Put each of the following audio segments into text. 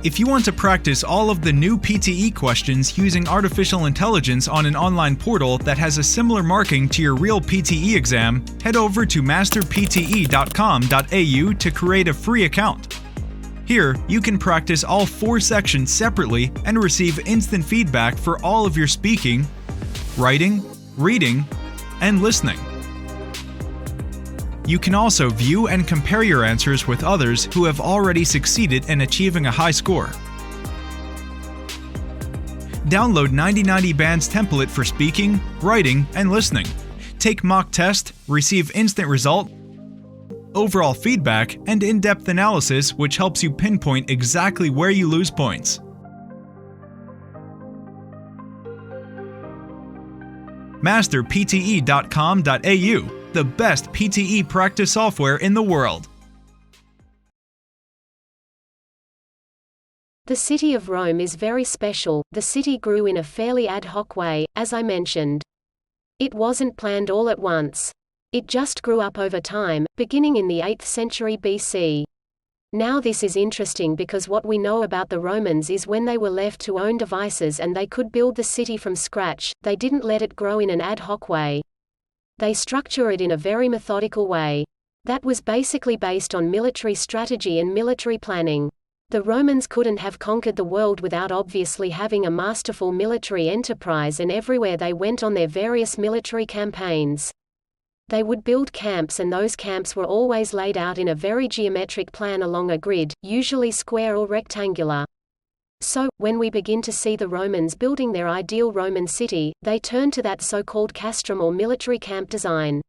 If you want to practice all of the new PTE questions using artificial intelligence on an online portal that has a similar marking to your real PTE exam, head over to masterpte.com.au to create a free account. Here, you can practice all 4 sections separately and receive instant feedback for all of your speaking, writing, reading, and listening. You can also view and compare your answers with others who have already succeeded in achieving a high score. Download 9090 Band's template for speaking, writing, and listening. Take mock test, receive instant result, overall feedback, and in-depth analysis which helps you pinpoint exactly where you lose points. masterpte.com.au, the best PTE practice software in the world. The city of Rome is very special. The city grew in a fairly ad hoc way, as I mentioned. It wasn't planned all at once. It just grew up over time, beginning in the 8th century BC. Now this is interesting because what we know about the Romans is when they were left to own devices and they could build the city from scratch, they didn't let it grow in an ad hoc way. They structure it in a very methodical way. That was basically based on military strategy and military planning. The Romans couldn't have conquered the world without obviously having a masterful military enterprise, and everywhere they went on their various military campaigns, they would build camps, and those camps were always laid out in a very geometric plan along a grid, usually square or rectangular. So, when we begin to see the Romans building their ideal Roman city, they turn to that so-called castrum or military camp design.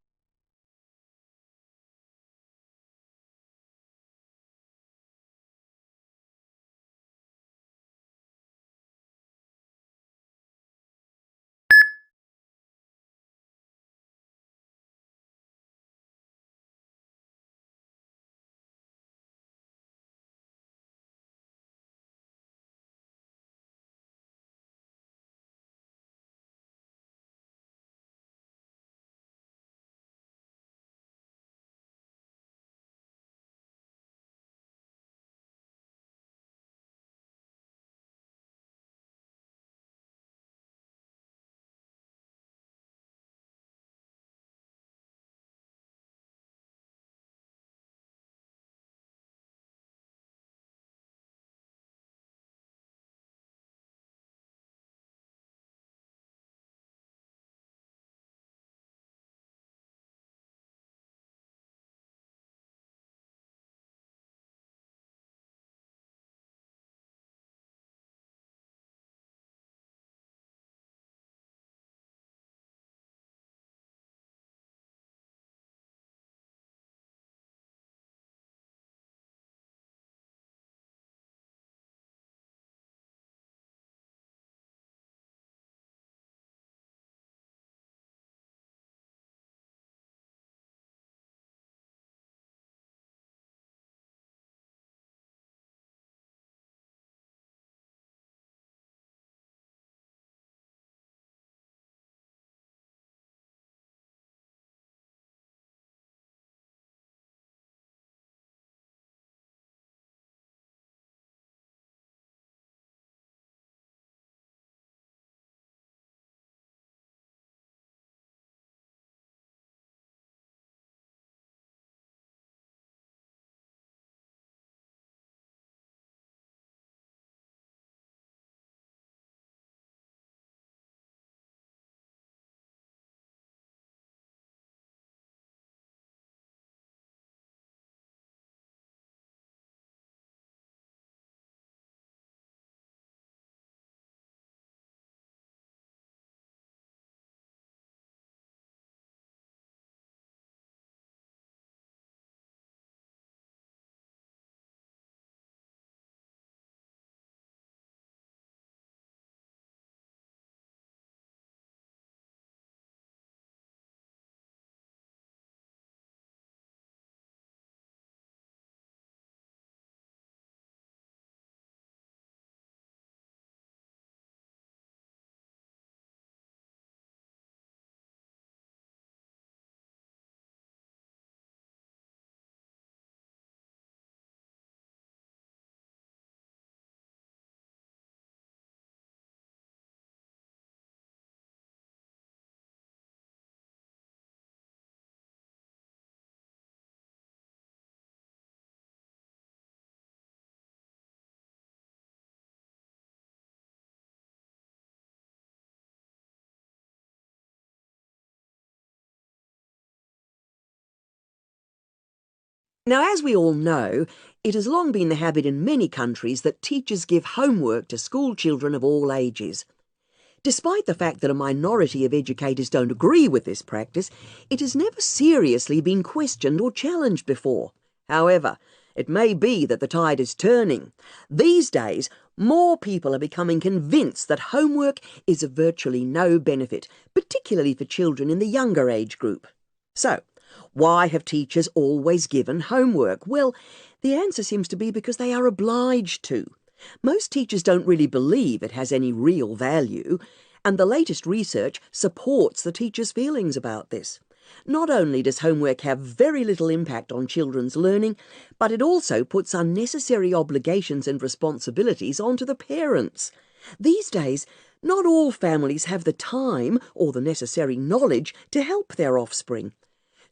Now, as we all know, it has long been the habit in many countries that teachers give homework to school children of all ages. Despite the fact that a minority of educators don't agree with this practice, it has never seriously been questioned or challenged before. However, it may be that the tide is turning. These days, more people are becoming convinced that homework is of virtually no benefit, particularly for children in the younger age group. So, why have teachers always given homework? Well, the answer seems to be because they are obliged to. Most teachers don't really believe it has any real value, and the latest research supports the teachers' feelings about this. Not only does homework have very little impact on children's learning, but it also puts unnecessary obligations and responsibilities onto the parents. These days, not all families have the time or the necessary knowledge to help their offspring.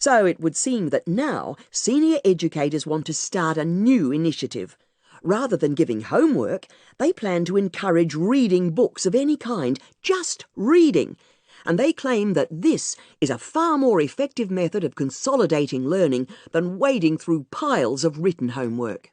So it would seem that now senior educators want to start a new initiative. Rather than giving homework, they plan to encourage reading books of any kind, just reading. And they claim that this is a far more effective method of consolidating learning than wading through piles of written homework.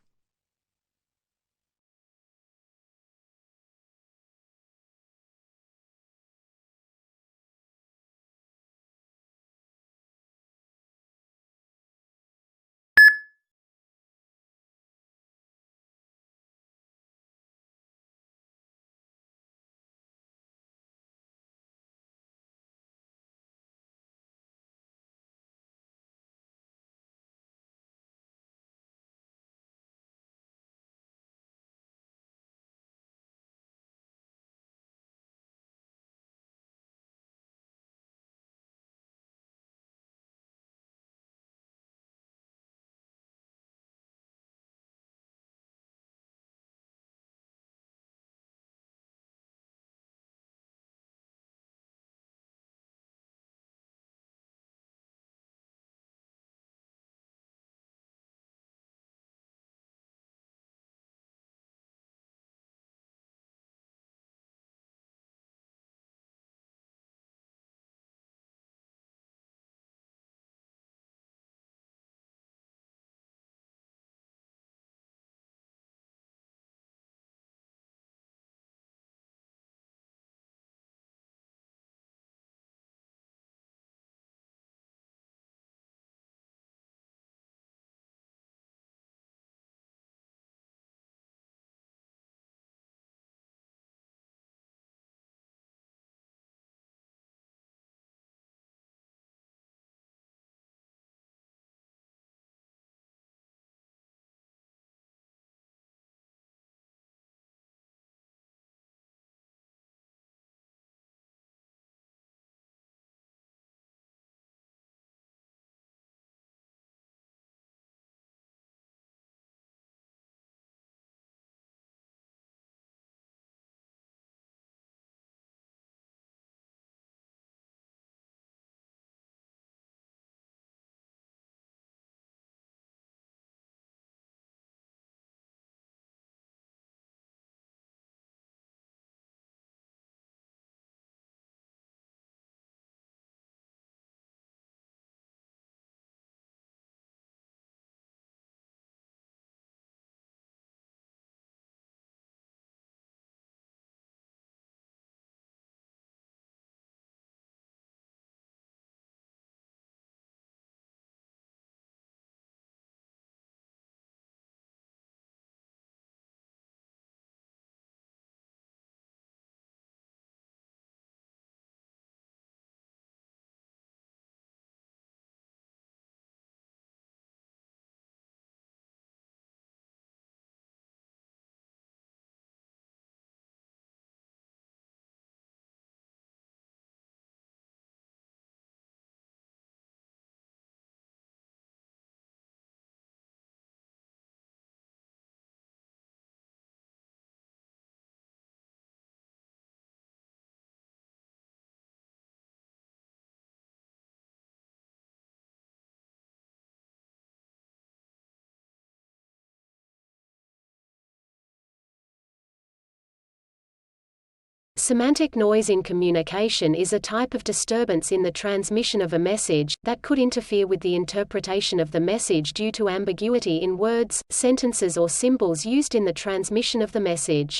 Semantic noise in communication is a type of disturbance in the transmission of a message, that could interfere with the interpretation of the message due to ambiguity in words, sentences or symbols used in the transmission of the message.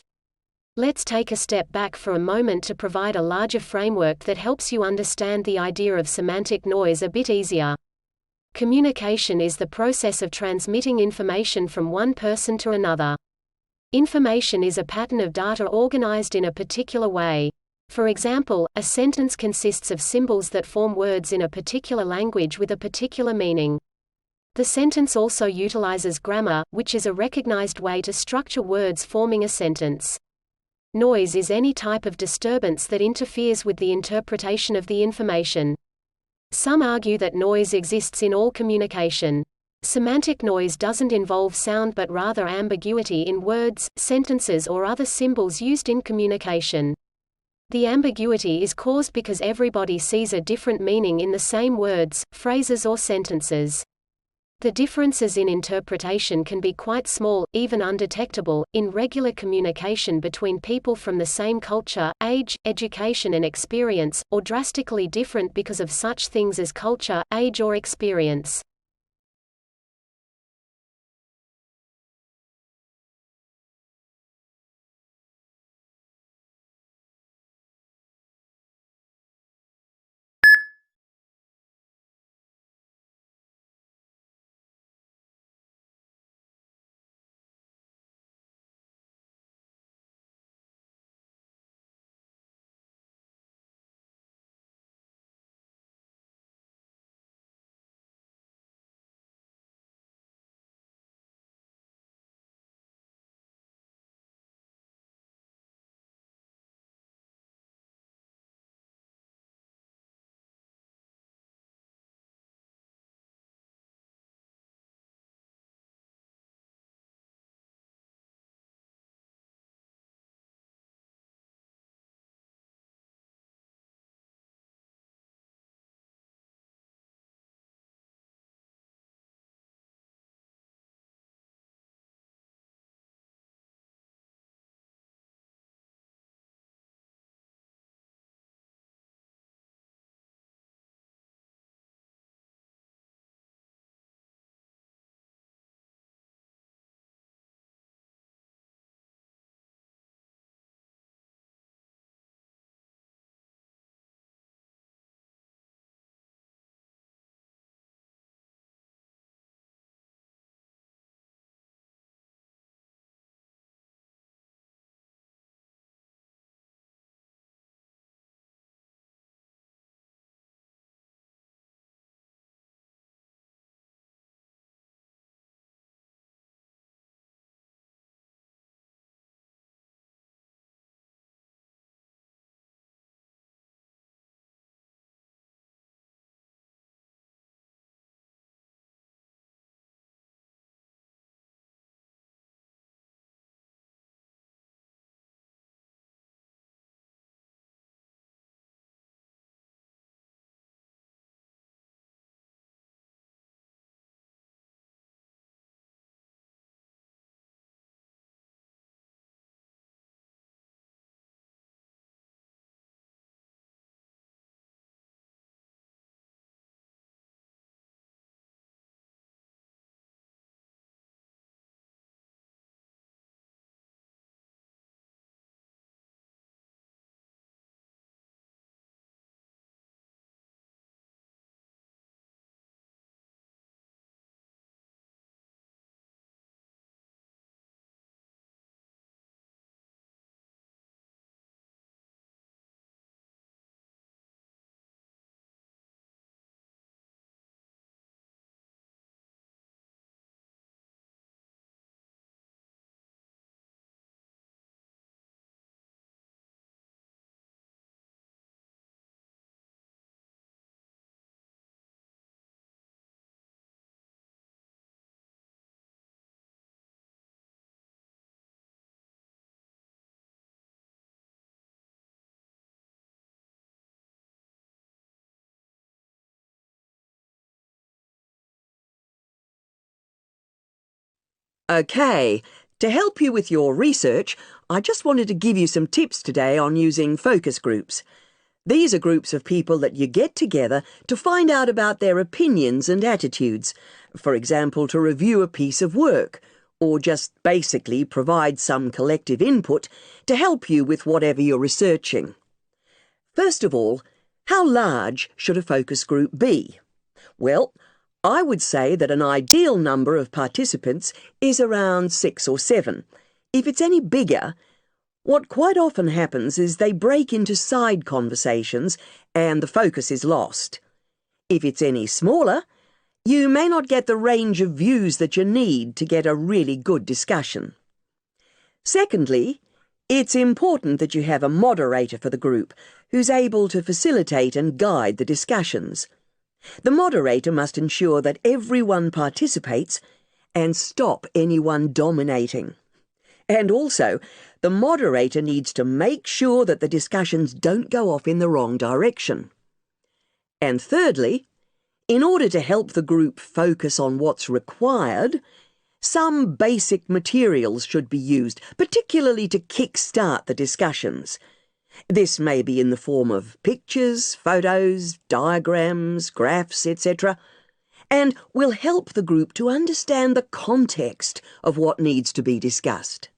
Let's take a step back for a moment to provide a larger framework that helps you understand the idea of semantic noise a bit easier. Communication is the process of transmitting information from one person to another. Information is a pattern of data organized in a particular way. For example, a sentence consists of symbols that form words in a particular language with a particular meaning. The sentence also utilizes grammar, which is a recognized way to structure words forming a sentence. Noise is any type of disturbance that interferes with the interpretation of the information. Some argue that noise exists in all communication. Semantic noise doesn't involve sound but rather ambiguity in words, sentences or other symbols used in communication. The ambiguity is caused because everybody sees a different meaning in the same words, phrases or sentences. The differences in interpretation can be quite small, even undetectable, in regular communication between people from the same culture, age, education and experience, or drastically different because of such things as culture, age or experience. Okay, to help you with your research, I just wanted to give you some tips today on using focus groups. These are groups of people that you get together to find out about their opinions and attitudes. For example, to review a piece of work, or just basically provide some collective input to help you with whatever you're researching. First of all, how large should a focus group be? Well, I would say that an ideal number of participants is around 6 or 7. If it's any bigger, what quite often happens is they break into side conversations and the focus is lost. If it's any smaller, you may not get the range of views that you need to get a really good discussion. Secondly, it's important that you have a moderator for the group who's able to facilitate and guide the discussions. The moderator must ensure that everyone participates and stop anyone dominating. And also, the moderator needs to make sure that the discussions don't go off in the wrong direction. And thirdly, in order to help the group focus on what's required, some basic materials should be used, particularly to kick-start the discussions. This may be in the form of pictures, photos, diagrams, graphs, etc., and will help the group to understand the context of what needs to be discussed.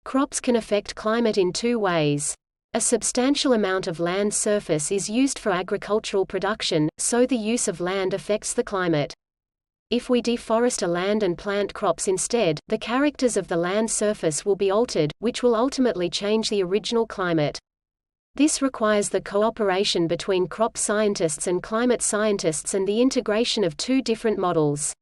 Crops can affect climate in two ways. A substantial amount of land surface is used for agricultural production, so the use of land affects the climate. If we deforest a land and plant crops instead, the characters of the land surface will be altered, which will ultimately change the original climate. This requires the cooperation between crop scientists and climate scientists and the integration of two different models.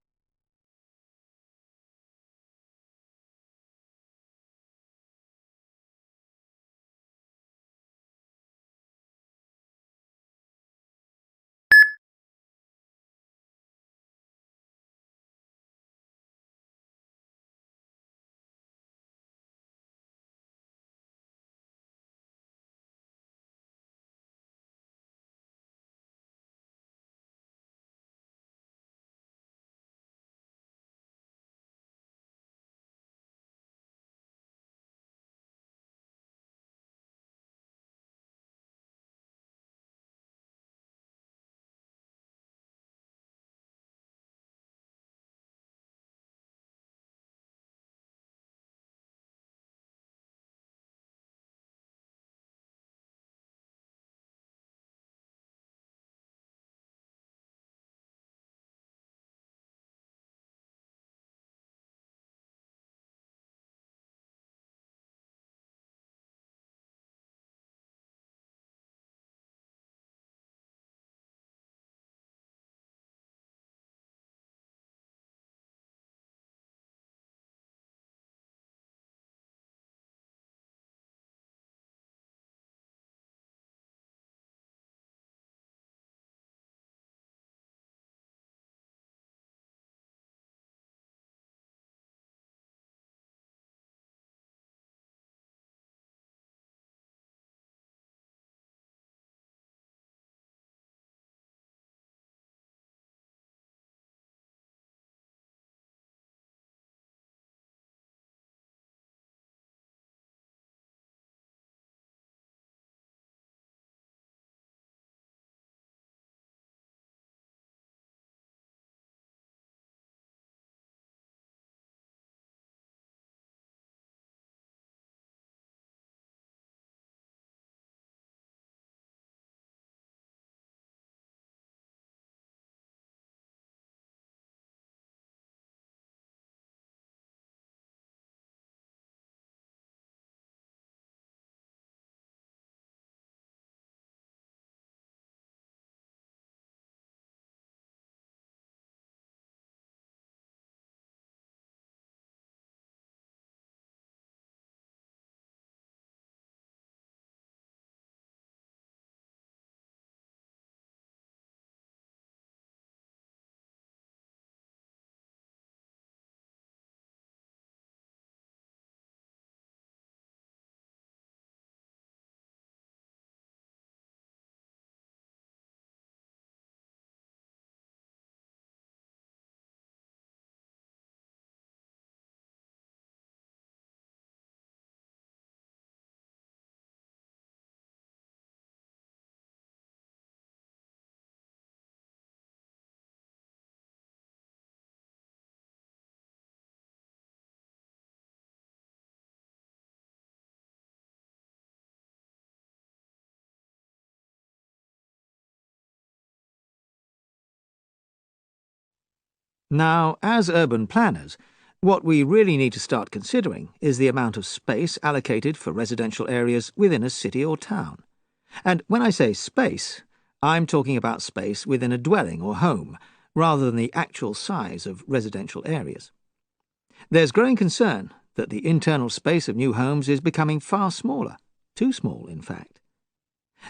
Now, as urban planners, what we really need to start considering is the amount of space allocated for residential areas within a city or town. And when I say space, I'm talking about space within a dwelling or home, rather than the actual size of residential areas. There's growing concern that the internal space of new homes is becoming far smaller, too small, in fact.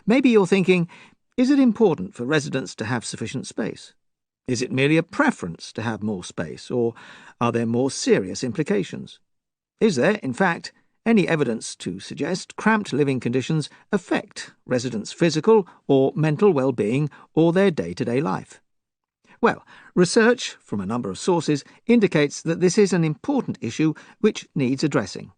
Maybe you're thinking, is it important for residents to have sufficient space? Is it merely a preference to have more space, or are there more serious implications? Is there, in fact, any evidence to suggest cramped living conditions affect residents' physical or mental well-being or their day-to-day life? Well, research from a number of sources indicates that this is an important issue which needs addressing.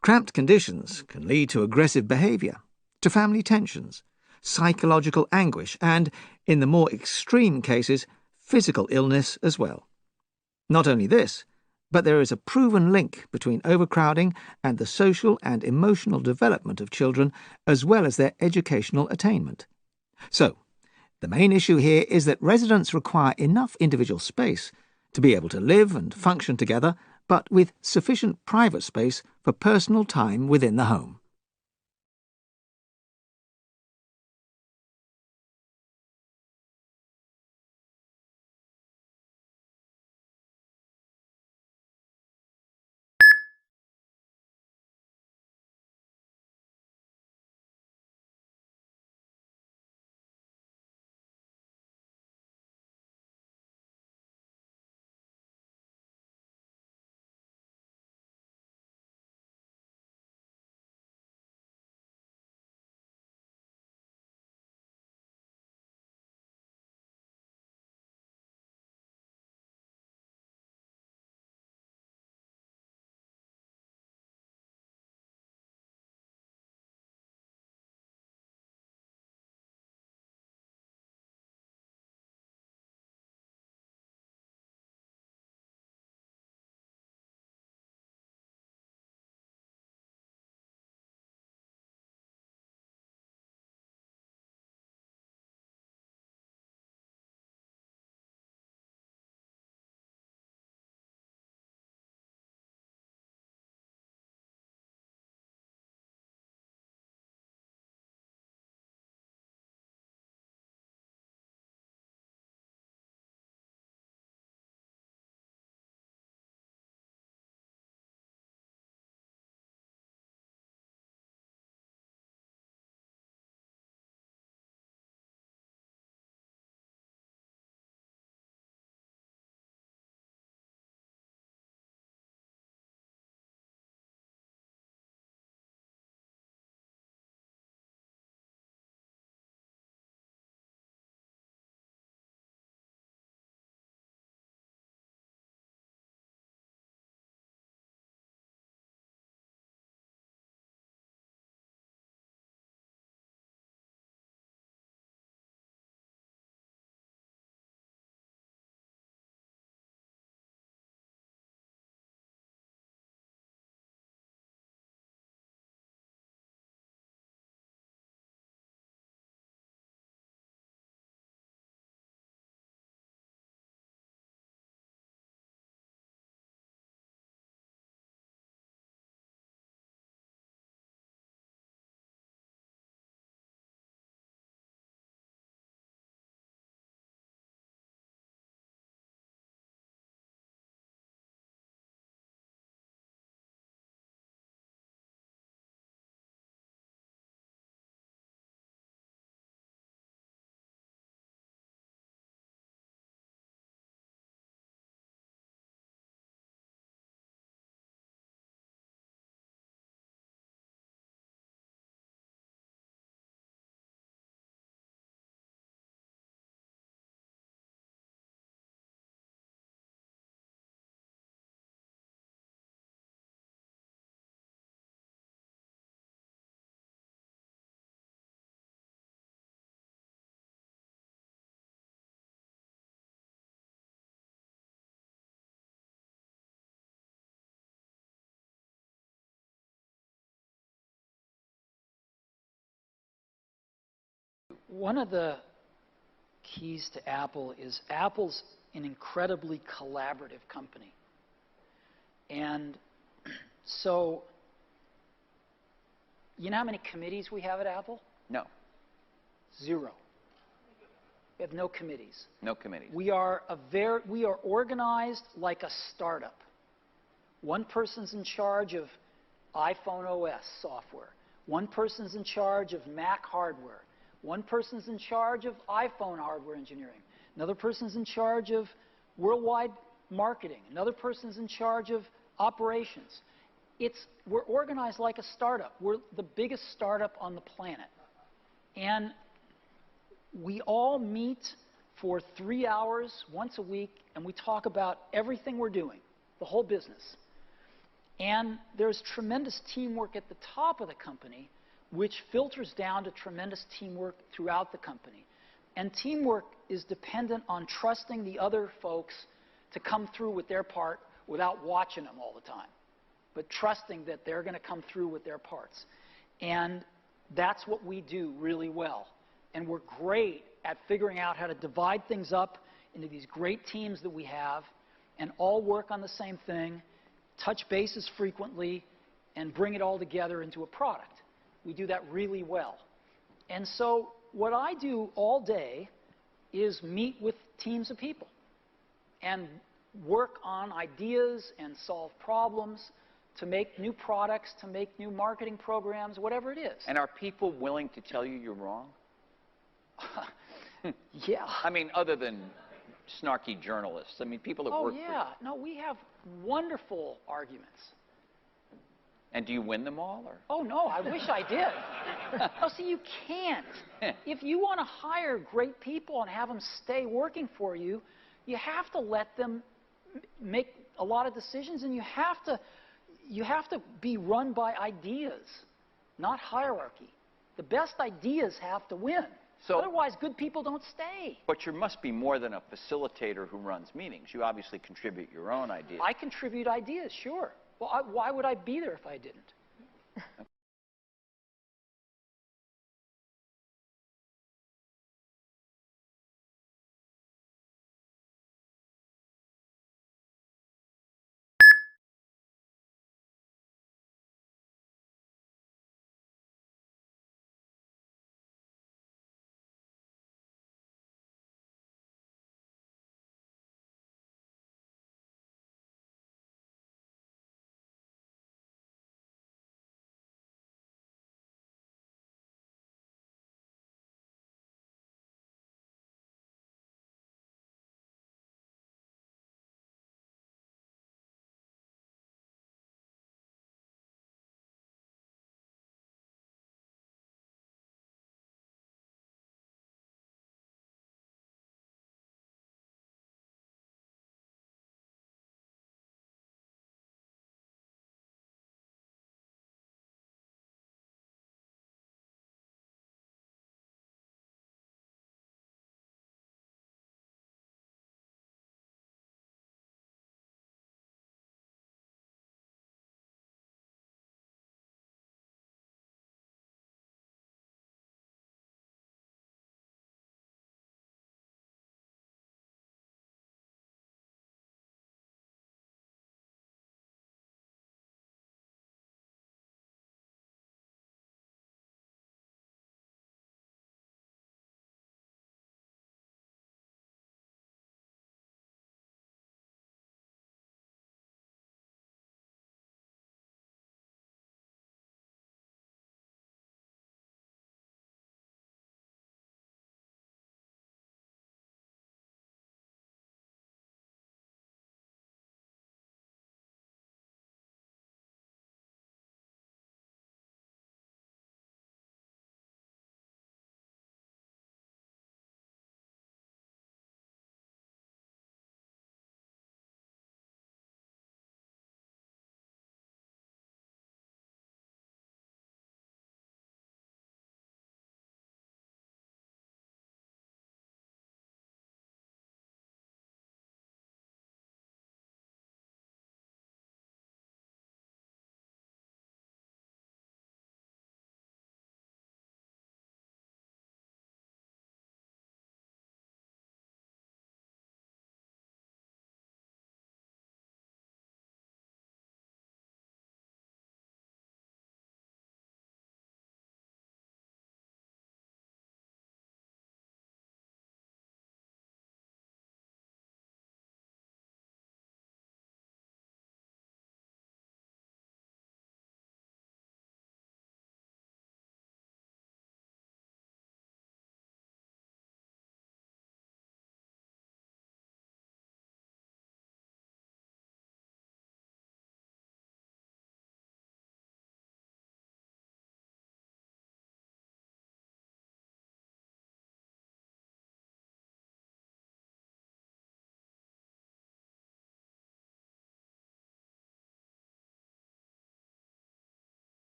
Cramped conditions can lead to aggressive behaviour, to family tensions, psychological anguish, and, in the more extreme cases, physical illness as well. Not only this, but there is a proven link between overcrowding and the social and emotional development of children, as well as their educational attainment. So, the main issue here is that residents require enough individual space to be able to live and function together, but with sufficient private space for personal time within the home. One of the keys to Apple is Apple's an incredibly collaborative company. And so, you know how many committees we have at Apple? No. 0. We have no committees. No committees. We are organized like a startup. One person's in charge of iPhone OS software. One person's in charge of Mac hardware. One person's in charge of iPhone hardware engineering. Another person's in charge of worldwide marketing. Another person's in charge of operations. We're organized like a startup. We're the biggest startup on the planet. And we all meet for 3 hours once a week, and we talk about everything we're doing, the whole business. And there's tremendous teamwork at the top of the company, which filters down to tremendous teamwork throughout the company. And teamwork is dependent on trusting the other folks to come through with their part without watching them all the time, but trusting that they're going to come through with their parts. And that's what we do really well. And we're great at figuring out how to divide things up into these great teams that we have and all work on the same thing, touch bases frequently, and bring it all together into a product. We do that really well. And so what I do all day is meet with teams of people and work on ideas and solve problems to make new products, to make new marketing programs, whatever it is. And are people willing to tell you you're wrong? Yeah. I mean, other than snarky journalists. I mean, people that work for you. Oh, yeah. No, we have wonderful arguments. And do you win them all? Or? Oh, no, I wish I did. No, see, you can't. If you want to hire great people and have them stay working for you, you have to let them make a lot of decisions, and you have to be run by ideas, not hierarchy. The best ideas have to win. So, otherwise, good people don't stay. But you must be more than a facilitator who runs meetings. You obviously contribute your own ideas. I contribute ideas, sure. Well, why would I be there if I didn't?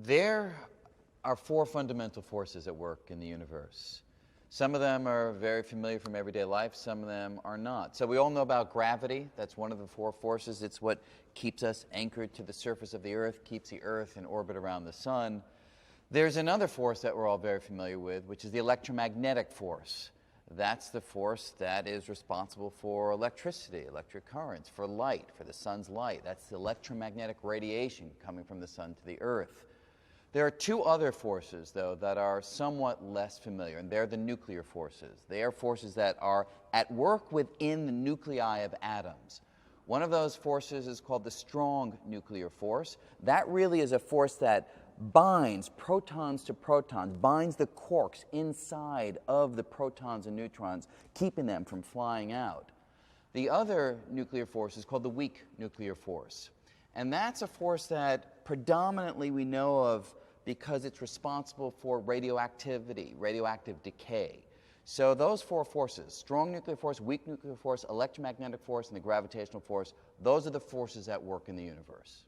There are four fundamental forces at work in the universe. Some of them are very familiar from everyday life, some of them are not. So we all know about gravity. That's one of the four forces. It's what keeps us anchored to the surface of the Earth, keeps the Earth in orbit around the sun. There's another force that we're all very familiar with, which is the electromagnetic force. That's the force that is responsible for electricity, electric currents, for light, for the sun's light. That's the electromagnetic radiation coming from the sun to the Earth. There are two other forces, though, that are somewhat less familiar, and they're the nuclear forces. They are forces that are at work within the nuclei of atoms. One of those forces is called the strong nuclear force. That really is a force that binds protons to protons, binds the quarks inside of the protons and neutrons, keeping them from flying out. The other nuclear force is called the weak nuclear force. And that's a force that predominantly we know of because it's responsible for radioactivity, radioactive decay. So those four forces, strong nuclear force, weak nuclear force, electromagnetic force, and the gravitational force, those are the forces at work in the universe.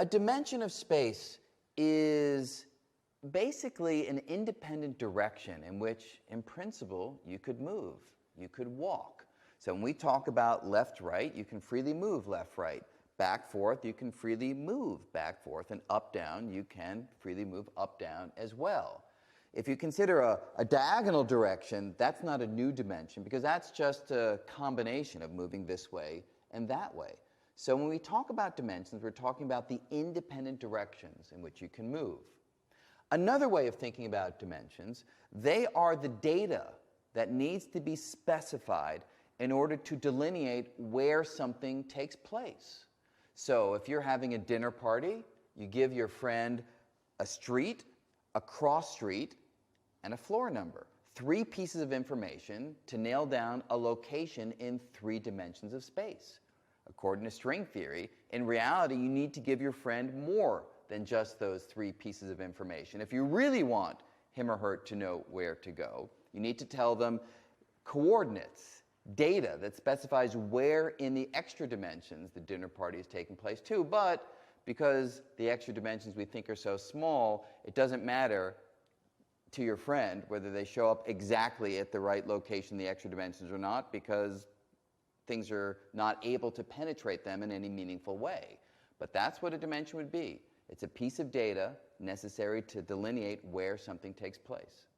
A dimension of space is basically an independent direction in which, in principle, you could move, you could walk. So when we talk about left-right, you can freely move left-right. back, forth, you can freely move back, forth, and up, down, you can freely move up, down as well. If you consider a diagonal direction, that's not a new dimension because that's just a combination of moving this way and that way. So when we talk about dimensions, we're talking about the independent directions in which you can move. Another way of thinking about dimensions, they are the data that needs to be specified in order to delineate where something takes place. So if you're having a dinner party, you give your friend a street, a cross street, and a floor number. 3 pieces of information to nail down a location in 3 dimensions of space. According to string theory, in reality, you need to give your friend more than just those 3 pieces of information. If you really want him or her to know where to go, you need to tell them coordinates, data that specifies where in the extra dimensions the dinner party is taking place too. But because the extra dimensions we think are so small, it doesn't matter to your friend whether they show up exactly at the right location in the extra dimensions or not, because things are not able to penetrate them in any meaningful way. But that's what a dimension would be. It's a piece of data necessary to delineate where something takes place.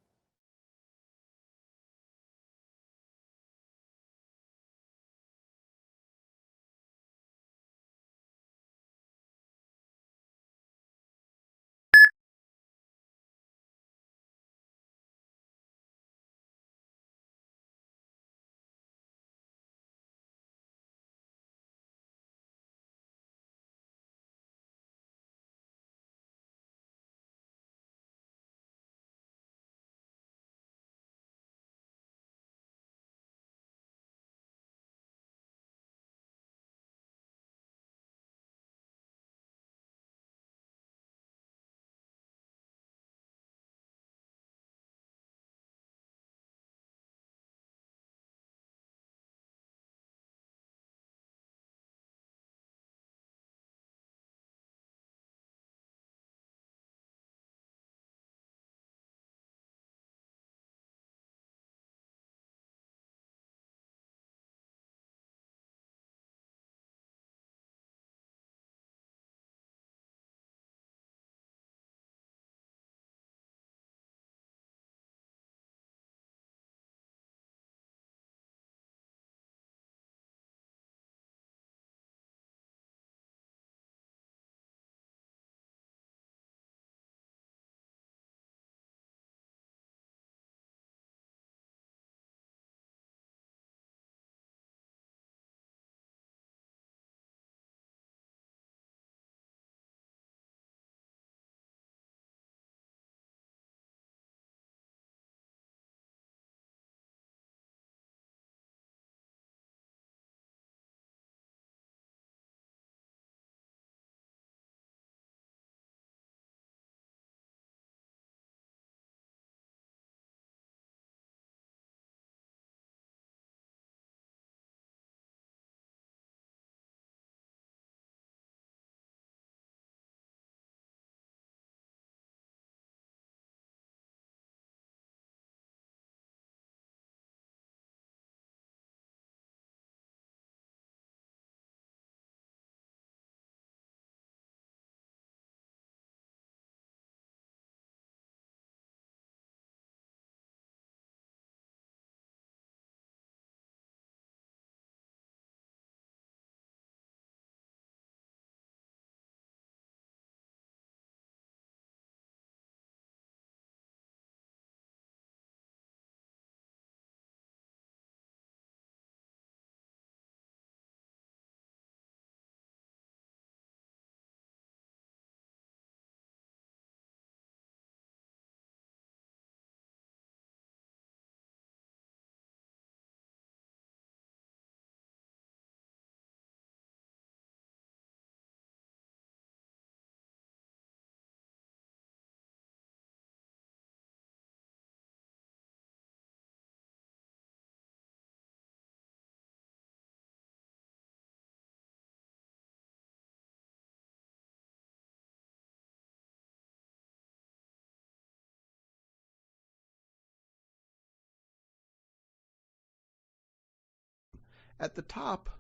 At the top,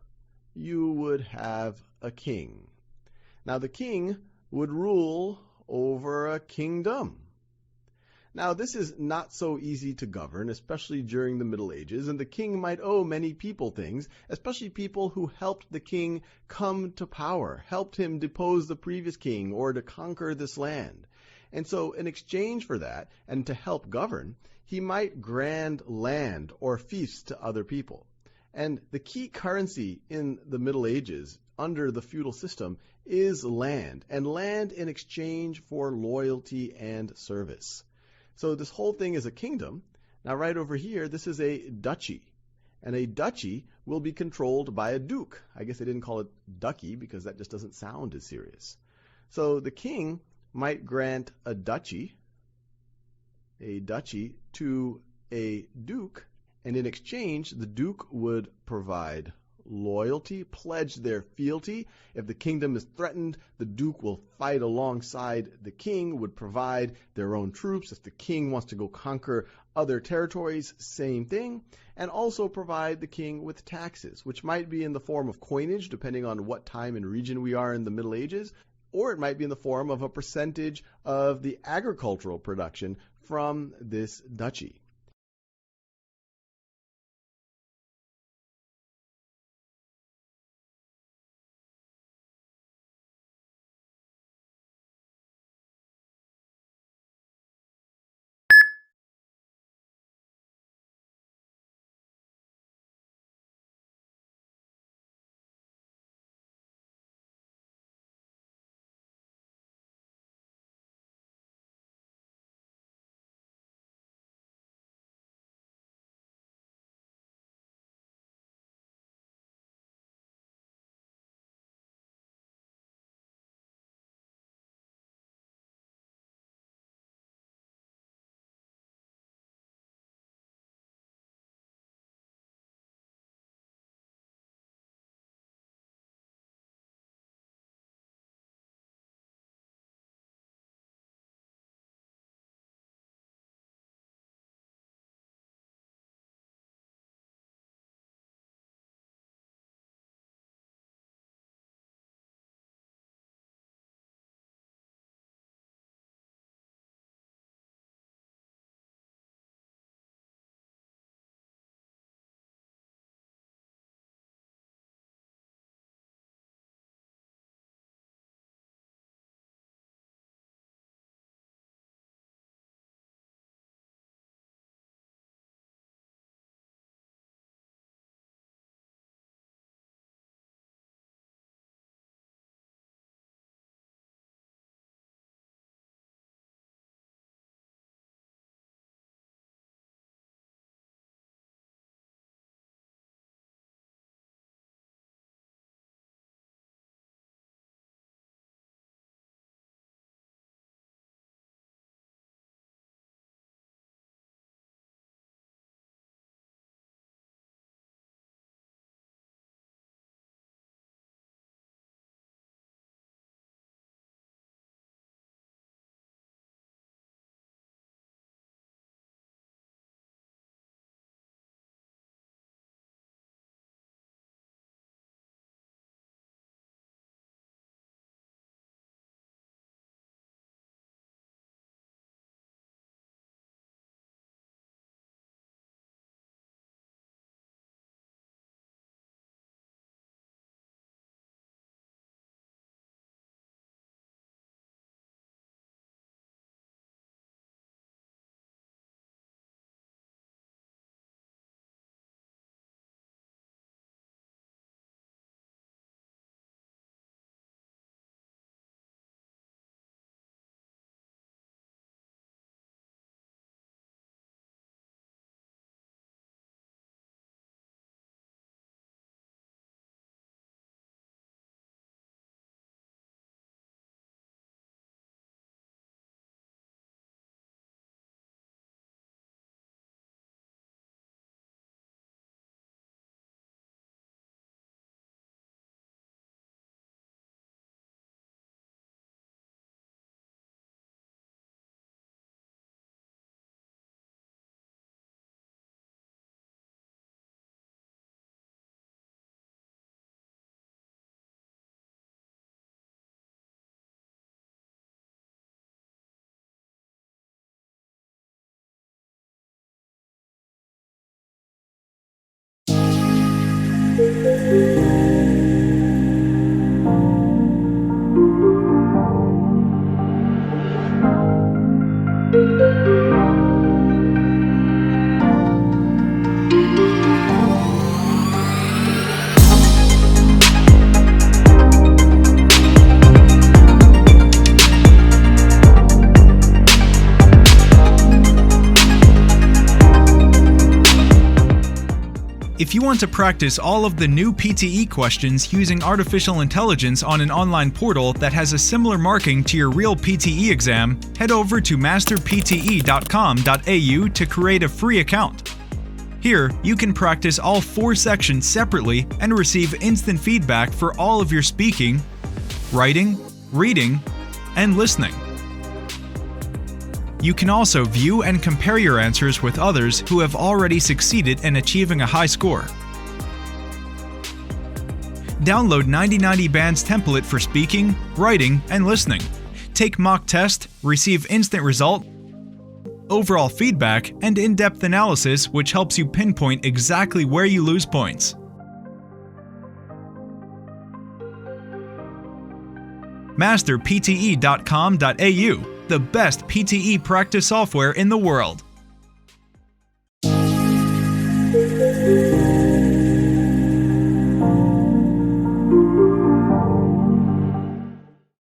you would have a king. Now, the king would rule over a kingdom. Now, this is not so easy to govern, especially during the Middle Ages, and the king might owe many people things, especially people who helped the king come to power, helped him depose the previous king or to conquer this land. And so, in exchange for that, and to help govern, he might grant land or fiefs to other people. And the key currency in the Middle Ages, under the feudal system, is land, and land in exchange for loyalty and service. So this whole thing is a kingdom. Now right over here, this is a duchy. And a duchy will be controlled by a duke. I guess they didn't call it duchy because that just doesn't sound as serious. So the king might grant a duchy to a duke, and in exchange, the duke would provide loyalty, pledge their fealty. If the kingdom is threatened, the duke will fight alongside the king, would provide their own troops. If the king wants to go conquer other territories, same thing, and also provide the king with taxes, which might be in the form of coinage, depending on what time and region we are in the Middle Ages, or it might be in the form of a percentage of the agricultural production from this duchy. If you want to practice all of the new PTE questions using artificial intelligence on an online portal that has a similar marking to your real PTE exam, head over to masterpte.com.au to create a free account. Here, you can practice all 4 sections separately and receive instant feedback for all of your speaking, writing, reading, and listening. You can also view and compare your answers with others who have already succeeded in achieving a high score. Download 9090 Band's template for speaking, writing, and listening. Take mock test, receive instant result, overall feedback, and in-depth analysis which helps you pinpoint exactly where you lose points. Masterpte.com.au, the best PTE practice software in the world.